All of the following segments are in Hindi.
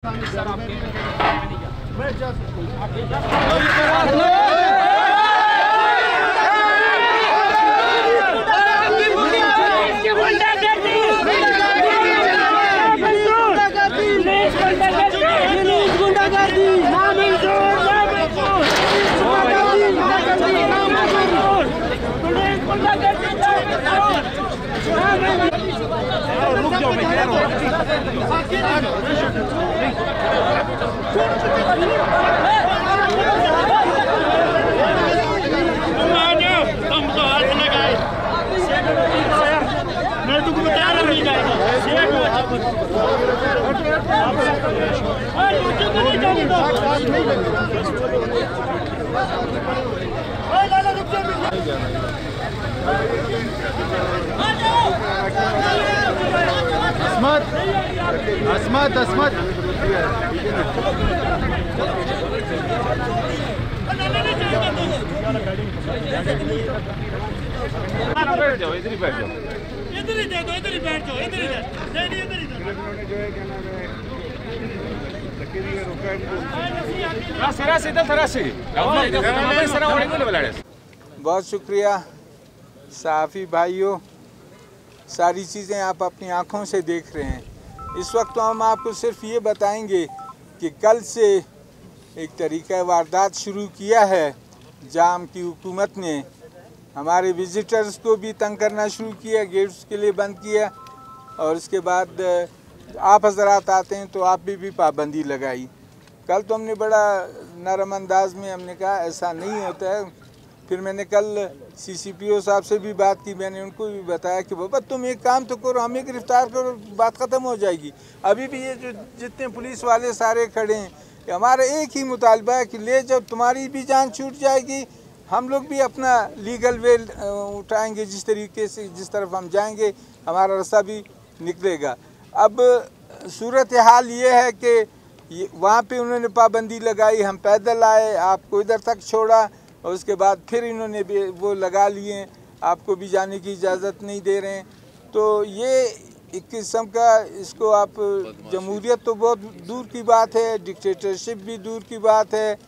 मैं तुमको बता रहा नहीं जाएगा अस्मत अस्मत बैठ जाओ, इधर ही बैठ जाओ, इधर ही दे दो, इधर ही बैठ जाओ, इधर ही दे, नहीं इधर ही दे। बहुत शुक्रिया सहाफ़ी भाइयों, सारी चीज़ें आप अपनी आँखों से देख रहे हैं। इस वक्त तो हम आपको सिर्फ ये बताएंगे कि कल से एक तरीक़ा वारदात शुरू किया है। जाम की हुकूमत ने हमारे विज़िटर्स को भी तंग करना शुरू किया, गेट्स के लिए बंद किया, और उसके बाद आप हज़रात आते हैं तो आप भी पाबंदी लगाई। कल तो हमने बड़ा नरम अंदाज में हमने कहा ऐसा नहीं होता है। फिर मैंने कल CCPO साहब से भी बात की, मैंने उनको भी बताया कि बाबा तुम एक काम तो करो, हमें गिरफ़्तार करो, बात ख़त्म हो जाएगी। अभी भी ये जो जितने पुलिस वाले सारे खड़े हैं, हमारा एक ही मुतालबा है कि ले जब तुम्हारी भी जान छूट जाएगी, हम लोग भी अपना लीगल वे उठाएंगे। जिस तरीके से जिस तरफ हम जाएंगे हमारा रास्ता भी निकलेगा। अब सूरत हाल ये है कि वहाँ पे उन्होंने पाबंदी लगाई, हम पैदल आए, आपको इधर तक छोड़ा, और उसके बाद फिर इन्होंने भी वो लगा लिए, आपको भी जाने की इजाज़त नहीं दे रहे हैं। तो ये एक किस्म का, इसको आप जमहूरियत तो बहुत दूर की बात है, डिक्टेटरशिप भी दूर की बात है,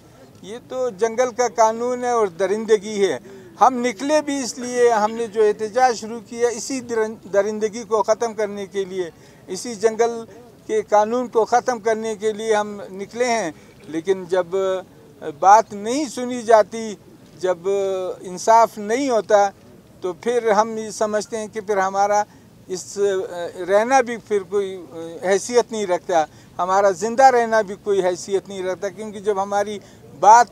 ये तो जंगल का कानून है और दरिंदगी है। हम निकले भी इसलिए, हमने जो एहतजाज शुरू किया इसी दरिंदगी को ख़त्म करने के लिए, इसी जंगल के कानून को ख़त्म करने के लिए हम निकले हैं। लेकिन जब बात नहीं सुनी जाती, जब इंसाफ नहीं होता, तो फिर हम ये समझते हैं कि फिर हमारा इस रहना भी फिर कोई हैसियत नहीं रखता, हमारा ज़िंदा रहना भी कोई हैसियत नहीं रखता। क्योंकि जब हमारी बात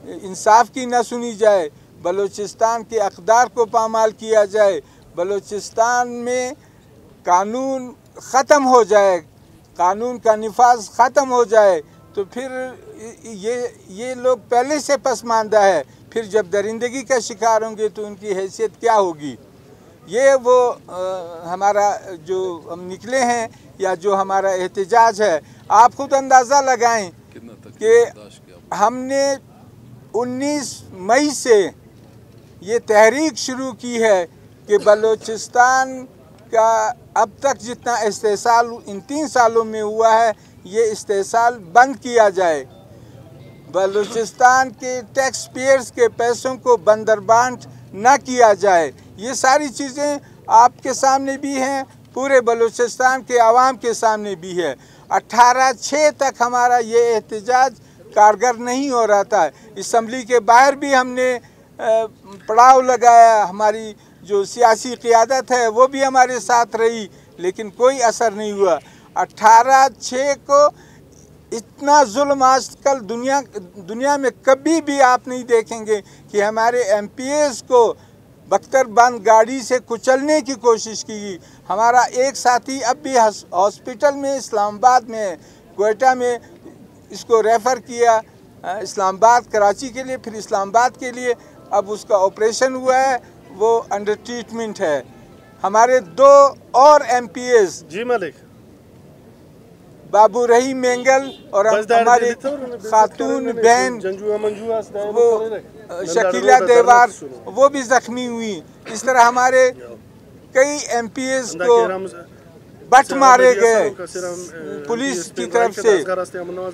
इंसाफ की ना सुनी जाए, बलूचिस्तान के अक़दार को पामाल किया जाए, बलूचिस्तान में कानून ख़त्म हो जाए, कानून का निफाज ख़त्म हो जाए, तो फिर ये लोग पहले से पसमानदा है। फिर जब दरिंदगी का शिकार होंगे तो उनकी हैसियत क्या होगी। ये वो हमारा जो हम निकले हैं या जो हमारा एहतजाज है, आप खुद अंदाज़ा लगाएं कि हमने 19 मई से ये तहरीक शुरू की है कि बलूचिस्तान का अब तक जितना इस्तेसाल इन 3 सालों में हुआ है, ये इस्तेसाल बंद किया जाए। बलूचिस्तान के टैक्स पेयर्स के पैसों को बंदरबांट न किया जाए। ये सारी चीज़ें आपके सामने भी हैं, पूरे बलूचिस्तान के आवाम के सामने भी है। 18/6 तक हमारा ये एहतजाज कारगर नहीं हो रहा था। असम्बली के बाहर भी हमने पड़ाव लगाया, हमारी जो सियासी क़ियादत है वो भी हमारे साथ रही, लेकिन कोई असर नहीं हुआ। 18/6 को इतना जुल्म आजकल दुनिया में कभी भी आप नहीं देखेंगे कि हमारे MPs को बख्तरबंद गाड़ी से कुचलने की कोशिश की। हमारा एक साथी अब भी हॉस्पिटल में इस्लामाबाद में, क्वेटा में इसको रेफ़र किया इस्लामाबाद, कराची के लिए, फिर इस्लामाबाद के लिए। अब उसका ऑपरेशन हुआ है, वो अंडर ट्रीटमेंट है। हमारे 2 और MPs जी मालिक, बाबू रहीम मेंगल और हमारी खातून बहन वो शकीला देवार, वो भी ज़ख्मी हुई। इस तरह हमारे कई MPs को बट मारे गए पुलिस की तरफ से।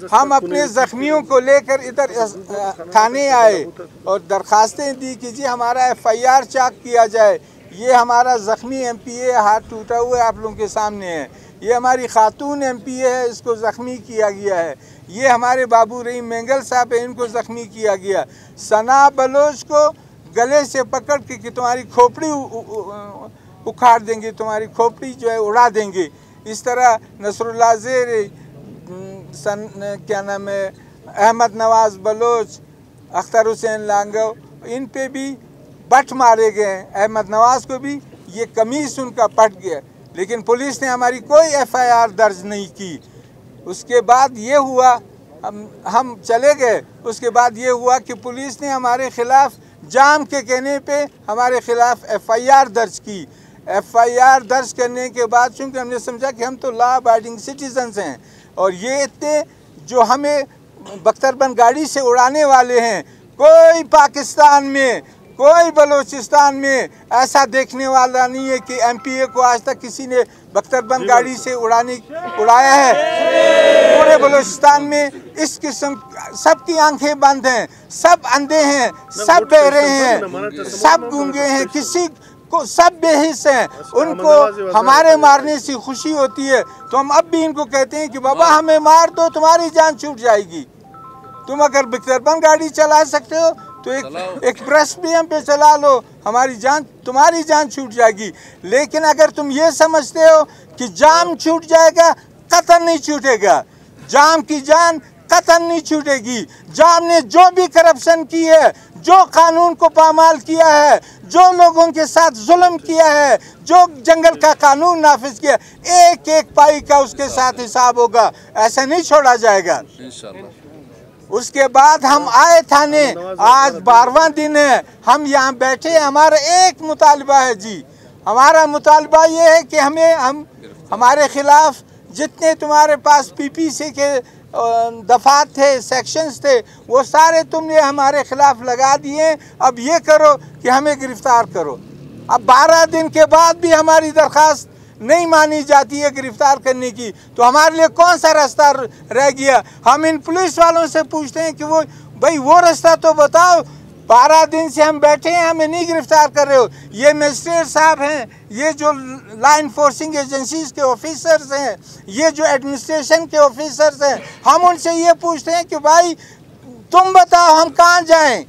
हम अपने जख्मियों को लेकर इधर थाने आए और दरखास्तें दी कि जी हमारा FIR चाक किया जाए। ये हमारा ज़ख्मी MPA हाथ टूटा हुआ आप लोगों के सामने है। ये हमारी खातून MPA है, इसको ज़ख्मी किया गया है। ये हमारे बाबू रहीम मेंगल साहब है, इनको ज़ख्मी किया गया। सना बलोच को गले से पकड़ के कि तुम्हारी खोपड़ी उखाड़ देंगे, तुम्हारी खोपड़ी जो है उड़ा देंगे। इस तरह नसरुल्लाह ज़ेर, क्या नाम है, अहमद नवाज़ बलोच, अख्तर हुसैन लांगव, इन पे भी बट मारे गए हैं। अहमद नवाज़ को भी ये कमीज़ उनका पट गया, लेकिन पुलिस ने हमारी कोई FIR दर्ज नहीं की। उसके बाद ये हुआ, हम चले गए। उसके बाद ये हुआ कि पुलिस ने हमारे ख़िलाफ़ जाम के कहने पे हमारे ख़िलाफ़ FIR दर्ज की। FIR दर्ज करने के बाद चूँकि हमने समझा कि हम तो लॉ अबाइडिंग सिटीजन्स हैं और ये इतने जो हमें बख्तरबंद गाड़ी से उड़ाने वाले हैं, कोई पाकिस्तान में, कोई बलूचिस्तान में ऐसा देखने वाला नहीं है कि MPA को आज तक किसी ने बख्तरबंद गाड़ी से उड़ाया है। पूरे बलूचिस्तान में इस किस्म सबकी आंखें बंद हैं, सब अंधे हैं, सब बहरे हैं, सब गूंगे हैं, किसी को सब बेहिस हैं। उनको हमारे मारने से खुशी होती है तो हम अब भी इनको कहते हैं कि बाबा हमें मार दो, तुम्हारी जान छूट जाएगी। तुम अगर बख्तरबंद गाड़ी चला सकते हो तो एक प्रेस भी हम पे चला लो, तुम्हारी जान छूट जाएगी। लेकिन अगर तुम ये समझते हो कि जाम छूट जाएगा, कतई नहीं छूटेगा। जाम की जान कतई नहीं छूटेगी। जाम ने जो भी करप्शन की है, जो कानून को पामाल किया है, जो लोगों के साथ जुल्म किया है, जो जंगल का कानून नाफिज किया, एक एक पाई का उसके साथ हिसाब होगा, ऐसा नहीं छोड़ा जाएगा इंशाअल्लाह। उसके बाद हम आए थाने, आज 12वां दिन है, हम यहाँ बैठे। हमारा एक मुतालबा है जी, हमारा मुतालबा ये है कि हमारे खिलाफ जितने तुम्हारे पास PPC के दफात थे, सेक्शंस थे, वो सारे तुमने हमारे खिलाफ लगा दिए। अब ये करो कि हमें गिरफ्तार करो। अब 12 दिन के बाद भी हमारी दरख्वास्त नहीं मानी जाती है गिरफ्तार करने की, तो हमारे लिए कौन सा रास्ता रह गया? हम इन पुलिस वालों से पूछते हैं कि वो रास्ता तो बताओ। 12 दिन से हम बैठे हैं, हमें नहीं गिरफ्तार कर रहे हो। ये मजिस्ट्रेट साहब हैं, ये जो लॉ इन्फोर्सिंग एजेंसीज के ऑफिसर्स हैं, ये जो एडमिनिस्ट्रेशन के ऑफिसर्स हैं, हम उनसे ये पूछते हैं कि भाई तुम बताओ हम कहाँ जाएं,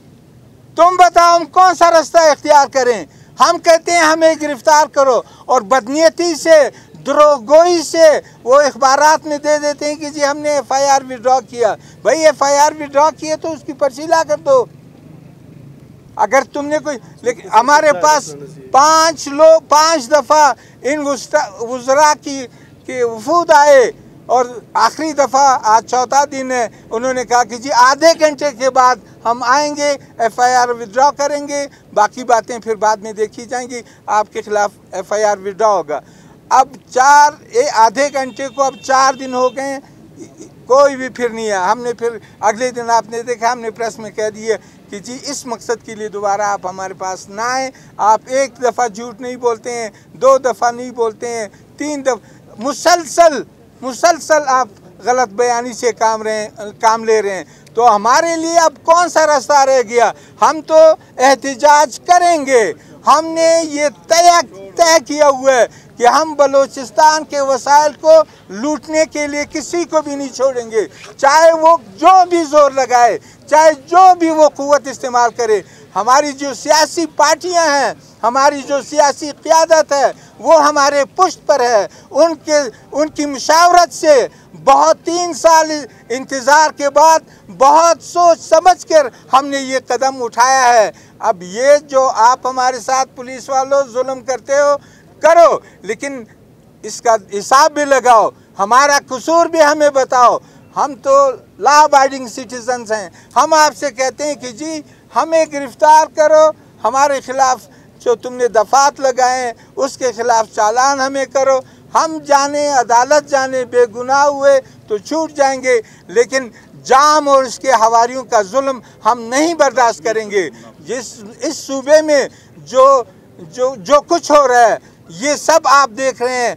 तुम बताओ हम कौन सा रास्ता इख्तियार करें। हम कहते हैं हमें गिरफ्तार करो, और बदनीयती से, द्रोहगोई से वो अखबारात में दे देते हैं कि जी हमने FIR विड्रॉ किया। भाई FIR विड्रॉ किए तो उसकी पर्ची ला कर दो। अगर तुमने कोई, लेकिन हमारे पास 5 दफ़ा इन वज़रा की वफूद आए और आखिरी दफ़ा आज 4था दिन है, उन्होंने कहा कि जी आधे घंटे के बाद हम आएंगे, FIR विड्रॉ करेंगे, बाकी बातें फिर बाद में देखी जाएंगी, आपके खिलाफ FIR विड्रॉ होगा। अब आधे घंटे को अब 4 दिन हो गए, कोई भी फिर नहीं है। हमने फिर अगले दिन आपने देखा, हमने प्रेस में कह दिया कि जी इस मकसद के लिए दोबारा आप हमारे पास ना आए। आप 1 दफ़ा झूठ नहीं बोलते हैं, 2 दफ़ा नहीं बोलते हैं, 3 दफ़ा मुसलसल आप गलत बयानी से काम ले रहे हैं। तो हमारे लिए अब कौन सा रास्ता रह गया? हम तो एहतिजाज करेंगे। हमने ये तय किया हुआ है कि हम बलूचिस्तान के वसाइल को लूटने के लिए किसी को भी नहीं छोड़ेंगे, चाहे वो जो भी जोर लगाए, चाहे जो भी वो कुव्वत इस्तेमाल करे। हमारी जो सियासी पार्टियां हैं, हमारी जो सियासी क़यादत है, वो हमारे पुष्ट पर है। उनकी मुशावरत से बहुत 3 साल इंतज़ार के बाद बहुत सोच समझ कर हमने ये कदम उठाया है। अब ये जो आप हमारे साथ पुलिस वालों जुल्म करते हो, करो, लेकिन इसका हिसाब भी लगाओ, हमारा कसूर भी हमें बताओ। हम तो लॉ अबाइडिंग सिटीजन्स हैं। हम आपसे कहते हैं कि जी हमें गिरफ्तार करो, हमारे खिलाफ जो तुमने दफात लगाए उसके खिलाफ चालान हमें करो। हम जाने, अदालत जाने, बेगुनाह हुए तो छूट जाएंगे, लेकिन जाम और इसके हवारियों का जुल्म हम नहीं बर्दाश्त करेंगे। इस सूबे में जो कुछ हो रहा है, ये सब आप देख रहे हैं।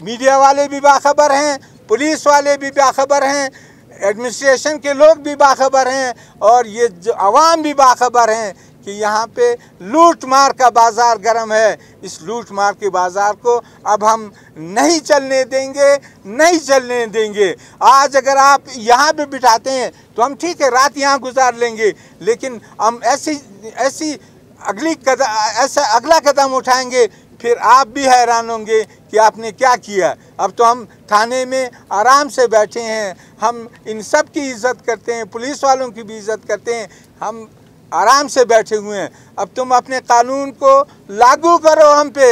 मीडिया वाले भी बाखबर हैं, पुलिस वाले भी बाखबर हैं, एडमिनिस्ट्रेशन के लोग भी बाखबर हैं और ये जो अवाम भी बाखबर हैं कि यहाँ पे लूट मार का बाज़ार गर्म है। इस लूट मार के बाज़ार को अब हम नहीं चलने देंगे, नहीं चलने देंगे। आज अगर आप यहाँ पे बिठाते हैं तो हम ठीक है रात यहाँ गुजार लेंगे, लेकिन हम ऐसी अगला कदम उठाएंगे, फिर आप भी हैरान होंगे कि आपने क्या किया। अब तो हम थाने में आराम से बैठे हैं, हम इन सब की इज़्ज़त करते हैं, पुलिस वालों की भी इज़्ज़त करते हैं, हम आराम से बैठे हुए हैं। अब तुम अपने कानून को लागू करो हम पे।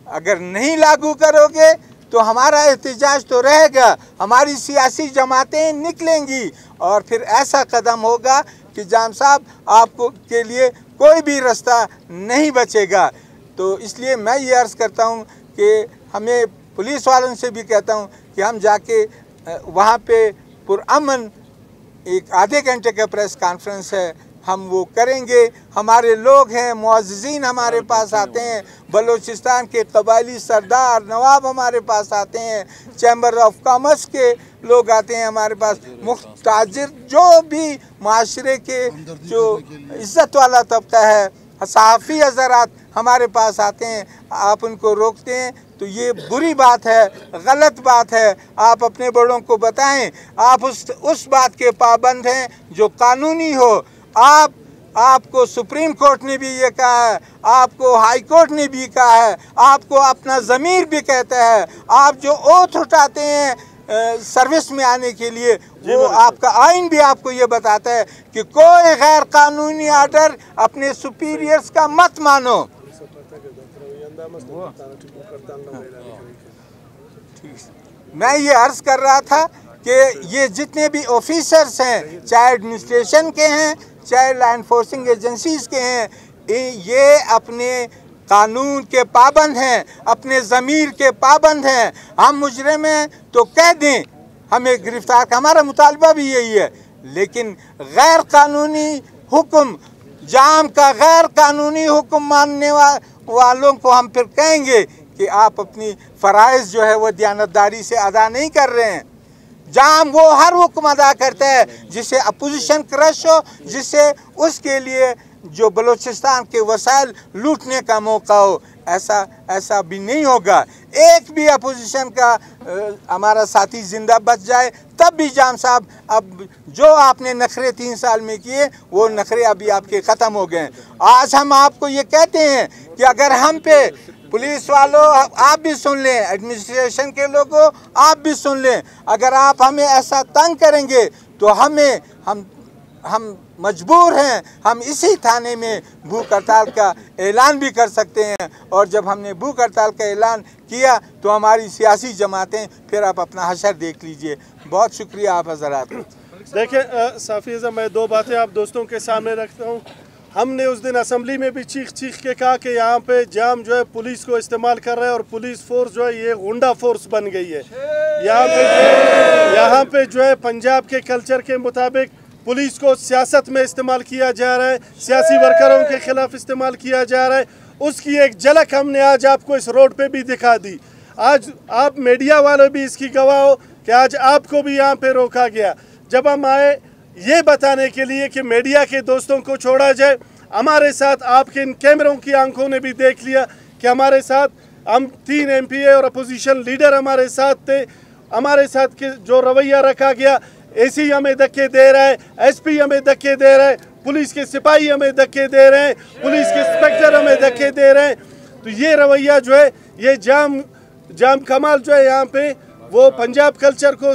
अगर नहीं लागू करोगे तो हमारा एहतजाज तो रहेगा, हमारी सियासी जमातें निकलेंगी और फिर ऐसा कदम होगा कि जाम साहब आपको के लिए कोई भी रास्ता नहीं बचेगा। तो इसलिए मैं ये अर्ज़ करता हूँ कि हमें पुलिस वालों से भी कहता हूँ कि हम जाके वहाँ पे पुरअमन एक आधे घंटे का प्रेस कॉन्फ्रेंस है, हम वो करेंगे। हमारे लोग हैं, मुअज़्ज़िज़ीन हमारे पास आते हैं, बलूचिस्तान के कबायली सरदार नवाब हमारे पास आते हैं, चैम्बर ऑफ कॉमर्स के लोग आते हैं हमारे पास, मुख्ताजिर जो भी माशरे के जो इज़्ज़त वाला तबका है, सहाफ़ी हज़रात हमारे पास आते हैं। आप उनको रोकते हैं तो ये बुरी बात है, गलत बात है। आप अपने बड़ों को बताएं, आप उस बात के पाबंद हैं जो कानूनी हो। आपको सुप्रीम कोर्ट ने भी ये कहा है, आपको हाई कोर्ट ने भी कहा है, आपको अपना ज़मीर भी कहता है। आप जो ओथ उठाते हैं सर्विस में आने के लिए, वो आपका आइन भी आपको ये बताता है कि कोई गैर कानूनी आर्डर अपने सुपीरियर्स का मत मानो। मैं ये अर्ज़ कर रहा था कि ये जितने भी ऑफिसर्स हैं, चाहे एडमिनिस्ट्रेशन के हैं, चाहे लॉ एनफोर्सिंग एजेंसीज़ के हैं, ये अपने कानून के पाबंद हैं, अपने ज़मीर के पाबंद हैं। हम मुजरिम हैं तो कह दें, हमें गिरफ्तार का हमारा मुतालबा भी यही है, लेकिन गैर कानूनी हुक्म, जाम का गैर कानूनी हुक्म मानने वालों को हम फिर कहेंगे कि आप अपनी फ़राइज़ जो है वो दयानतदारी से अदा नहीं कर रहे हैं। जाम वो हर हुक्म अदा करता है जिससे अपोजिशन क्रश हो, जिससे उसके लिए जो बलूचिस्तान के वसाइल लूटने का मौका हो। ऐसा भी नहीं होगा। एक भी अपोजिशन का हमारा साथी ज़िंदा बच जाए तब भी जाम साहब, अब जो आपने नखरे 3 साल में किए वो नखरे अभी आपके ख़त्म हो गए। आज हम आपको ये कहते हैं कि अगर हम पे पुलिस वालों आप भी सुन लें, एडमिनिस्ट्रेशन के लोगों आप भी सुन लें, अगर आप हमें ऐसा तंग करेंगे तो हम मजबूर हैं, हम इसी थाने में भूख हड़ताल का ऐलान भी कर सकते हैं। और जब हमने भूख हड़ताल का ऐलान किया तो हमारी सियासी जमातें, फिर आप अपना हशर देख लीजिए। बहुत शुक्रिया आप हज़रात। देखिए साफ़ी साहब, मैं 2 बातें आप दोस्तों के सामने रखता हूँ। हमने उस दिन असेंबली में भी चीख के कहा कि यहाँ पे जाम जो है पुलिस को इस्तेमाल कर रहा है और पुलिस फोर्स जो है ये गुंडा फोर्स बन गई है। यहाँ पे जो है पंजाब के कल्चर के मुताबिक पुलिस को सियासत में इस्तेमाल किया जा रहा है, सियासी वर्करों के खिलाफ इस्तेमाल किया जा रहा है। उसकी एक झलक हमने आज आपको इस रोड पे भी दिखा दी। आज आप मीडिया वाले भी इसकी गवाह हो कि आज आपको भी यहाँ पे रोका गया। जब हम आए ये बताने के लिए कि मीडिया के दोस्तों को छोड़ा जाए, हमारे साथ आपके इन कैमरों की आंखों ने भी देख लिया कि हमारे साथ हम 3 MPA और अपोजिशन लीडर हमारे साथ थे। हमारे साथ के जो रवैया रखा गया, AC हमें धक्के दे रहा है, SP हमें धक्के दे रहा है, पुलिस के सिपाही हमें धक्के दे रहे हैं, पुलिस के इंस्पेक्टर हमें धक्के दे रहे हैं। तो ये रवैया जो है, ये जाम कमाल जो है यहाँ पे वो पंजाब कल्चर को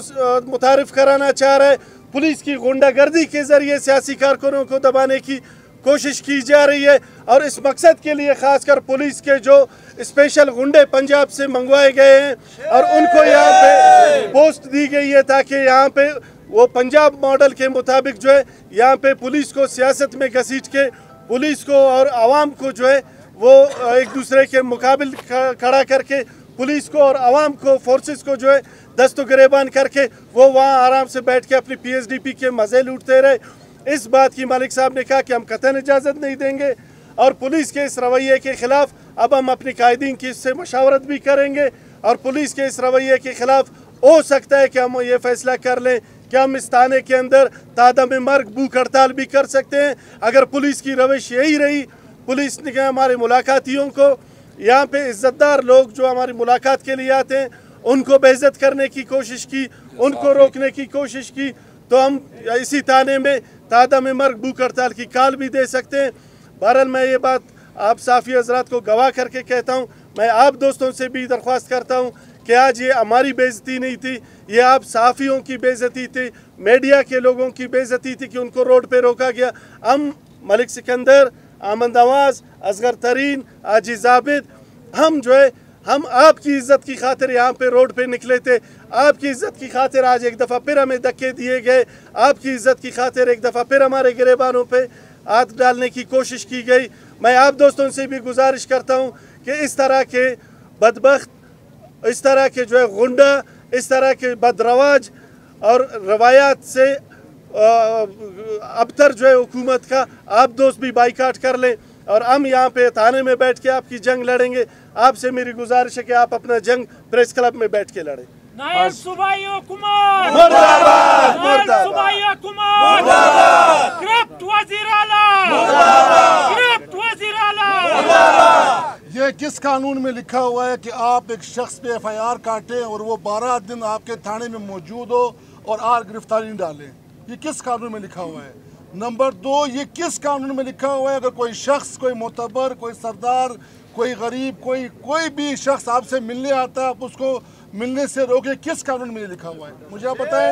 मुतारिफ कराना चाह रहा है। पुलिस की गुंडागर्दी के ज़रिए सियासी कारकुनों को दबाने की कोशिश की जा रही है और इस मकसद के लिए ख़ासकर पुलिस के जो स्पेशल गुंडे पंजाब से मंगवाए गए हैं और उनको यहाँ पे पोस्ट दी गई है ताकि यहाँ पे वो पंजाब मॉडल के मुताबिक जो है यहाँ पे पुलिस को सियासत में घसीट के पुलिस को और आवाम को जो है वो एक दूसरे के मुकाबिल खड़ा करके पुलिस को और आवाम को, फोर्सेस को जो है दस्तो गिरेबान करके वो वहाँ आराम से बैठ के अपनी PSDP के मज़े लूटते रहे। इस बात की मालिक साहब ने कहा कि हम कतई इजाज़त नहीं देंगे और पुलिस के इस रवैये के ख़िलाफ़ अब हम अपनी कायदीन की इससे मशावरत भी करेंगे और पुलिस के इस रवैये के ख़िलाफ़ हो सकता है कि हम ये फैसला कर लें कि हम इस थाने के अंदर तादम मर्ग भूख हड़ताल भी कर सकते हैं। अगर पुलिस की रविश यही रही, पुलिस ने हमारे मुलाकातियों को, यहाँ पे इज़्ज़तदार लोग जो हमारी मुलाकात के लिए आते हैं, उनको बेइज्जत करने की कोशिश की, उनको रोकने की कोशिश की, तो हम इसी थाने में तादम मर्ग भूख हड़ताल की कॉल भी दे सकते हैं। बहरहाल मैं ये बात आप साफ़ी हज़रात को गवाह करके कहता हूँ। मैं आप दोस्तों से भी दरख्वास्त करता हूँ कि आज ये हमारी बेइज्जती नहीं थी, ये आप सहाफ़ियों की बेइज्जती थी, मीडिया के लोगों की बेइज्जती थी कि उनको रोड पे रोका गया। हम मलिक सिकंदर, अहमद नवाज़, असगर तरीन, आजी जाबिद, हम आपकी इज़्ज़त की खातिर यहाँ पे रोड पे निकले थे। आपकी इज़्ज़त की खातिर आज एक दफ़ा फिर हमें धक्के दिए गए। आपकी इज़्ज़त की खातिर एक दफ़ा फिर हमारे गिरेबानों पे हाथ डालने की कोशिश की गई। मैं आप दोस्तों से भी गुजारिश करता हूँ कि इस तरह के बदबख्त, इस तरह के जो है गुंडा, इस तरह के बदरवाज और रवायात से अबतर जो है हुकूमत का आप दोस्त भी बाइकाट कर लें और हम यहाँ पे थाने में बैठ के आपकी जंग लड़ेंगे। आपसे मेरी गुजारिश है कि आप अपना जंग प्रेस क्लब में बैठ के लड़ें। नायब सूबाई हुकूमत मुर्दाबाद, नायब सूबाई हुकूमत मुर्दाबाद, गिरफ्त वज़ीर आला मुर्दाबाद, गिरफ्त वज़ीर आला। ये किस कानून में लिखा हुआ है कि आप एक शख्स पे FIR काटें और वो 12 दिन आपके थाने में मौजूद हो और आप गिरफ्तारी नहीं डालें? ये किस कानून में लिखा हुआ है? नंबर 2, ये किस कानून में लिखा हुआ है अगर कोई शख्स, कोई मोतबर, कोई सरदार, कोई गरीब, कोई भी शख्स आपसे मिलने आता है, आप उसको मिलने से रोके? किस कानून में ये लिखा हुआ है? मुझे आप बताएं।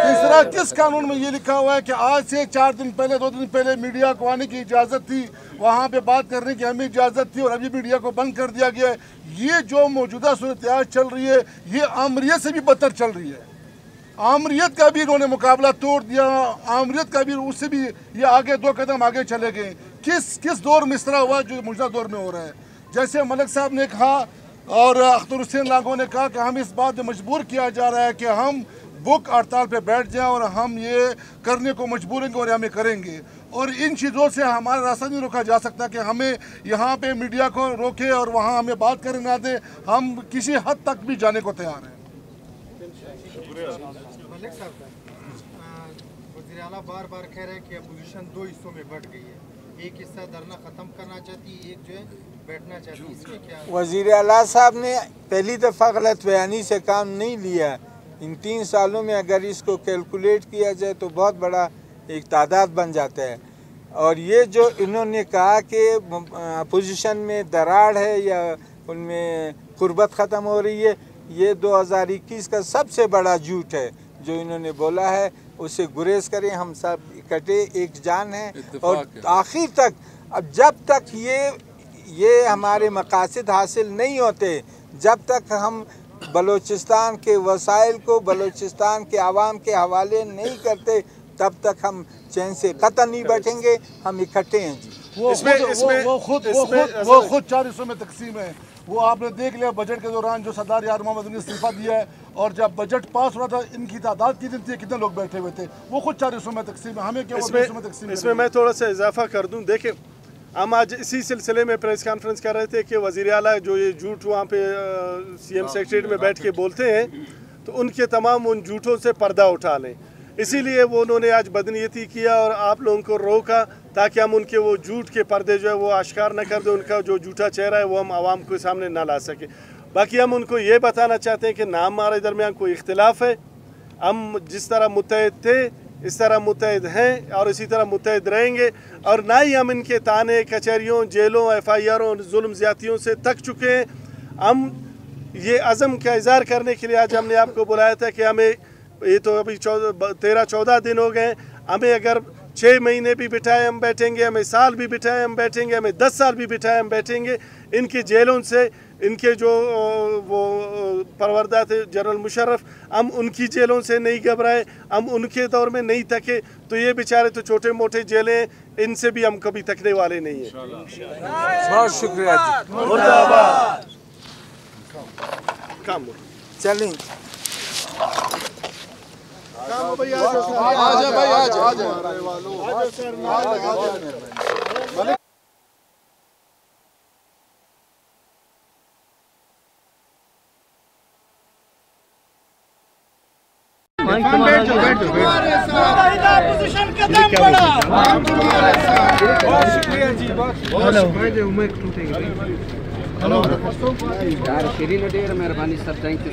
तीसरा, किस कानून में ये लिखा हुआ है कि आज से 4 दिन पहले, 2 दिन पहले मीडिया को आने की इजाज़त थी, वहाँ पे बात करने की हमें इजाज़त थी और अभी मीडिया को बंद कर दिया गया है? ये जो मौजूदा सूरत चल रही है, ये आमरीत से भी बदतर चल रही है। आमरीत का भी इन्होंने मुकाबला तोड़ दिया, आमरीत का भी, उससे भी ये आगे 2 कदम आगे चले गए। किस दौर में इस तरह हुआ जो मौजूदा दौर में हो रहा है? जैसे मलिक साहब ने कहा और अख्तर हुसैन लागो ने कहा कि हम इस बात में मजबूर किया जा रहा है कि हम भूख हड़ताल पे बैठ जाएं और हम ये करने को मजबूर हैं और हमें करेंगे। और इन चीज़ों से हमारा रास्ता नहीं रोका जा सकता कि हमें यहाँ पे मीडिया को रोके और वहाँ हमें बात करने ना दे। हम किसी हद तक भी जाने को तैयार हैं। मलिक साहब, वज़ीर आला बार बार कह रहे हैं कि अपोजिशन 2 हिस्सों में बढ़ गई है, एक हिस्सा धरना ख़त्म करना चाहती है, एक जो है बैठना चाहती है, इसमें क्या? वज़ीर आला साहब ने पहली दफ़ा गलत बयानी से काम नहीं लिया। इन 3 सालों में अगर इसको कैलकुलेट किया जाए तो बहुत बड़ा एक तादाद बन जाता है। और ये जो इन्होंने कहा कि अपोजिशन में दरार है या उनमें कुर्बत ख़त्म हो रही है, ये 2021 का सबसे बड़ा झूठ है जो इन्होंने बोला है। उससे गुरेज करें, हम सब इकट्ठे एक जान हैं और आखिर तक, अब जब तक ये हमारे मकासद हासिल नहीं होते, जब तक हम बलूचिस्तान के वसाइल को बलूचिस्तान के आवाम के हवाले नहीं करते, तब तक हम चैन से कतई नहीं बैठेंगे। हम इकट्ठे हैं जी। वो खुद 4 हिस्सों में तकसीम है। वो आपने देख लिया बजट के दौरान जो सरदार यार मोहम्मद ने इस्तीफा दिया है, और जब बजट पास हुआ था इनकी तादाद कितनी थी, कितने लोग बैठे हुए थे? वो खुद 4 हिस्सों में तकसीम है। हमें क्या हिस्सों में तकसीम है? इसमें मैं थोड़ा सा इजाफा कर दूं। देखिए, हम आज इसी सिलसिले में प्रेस कॉन्फ्रेंस कर रहे थे कि वज़ीर आला जो ये झूठ वहाँ पे CM सेक्रेटरीट में बैठ के बोलते हैं, तो उनके तमाम उन झूठों से पर्दा उठा लें। इसीलिए वो उन्होंने आज बदनीयती किया और आप लोगों को रोका ताकि हम उनके वो झूठ के पर्दे जो है वो आश्कार न कर दें, उनका जो झूठा चेहरा है वो हम आवाम के सामने ना ला सके। बाकी हम उनको ये बताना चाहते हैं कि ना हमारे दरमियान कोई इख्तिलाफ है। हम जिस तरह मुत्तहिद थे इस तरह मुत्तहिद हैं और इसी तरह मुत्तहिद रहेंगे, और ना ही हम इनके ताने कचहरियों, जेलों, FIRों, जुल्म ज़्यादतियों से थक चुके हैं। हम ये अज़म का इज़हार करने के लिए आज हमने आपको बुलाया था कि हमें, ये तो अभी 13-14 दिन हो गए, हमें अगर 6 महीने भी बिठाए हम बैठेंगे, हमें साल भी बिठाए हम बैठेंगे, हमें 10 साल भी बिठाए हम बैठेंगे। इनकी जेलों से इनके जो वो परवरदा थे जनरल मुशर्रफ, हम उनकी जेलों से नहीं घबराए, हम उनके दौर में नहीं थके, तो ये बेचारे तो छोटे मोटे जेलें, इनसे भी हम कभी थकने वाले नहीं हैं। बहुत शुक्रिया जी। मुर्दाबाद। काम चलें। आजा भाई, अपोजिशन कदम बढ़ा। बहुत शुक्रिया जी, बहुत मेहरबानी सर, थैंक यू।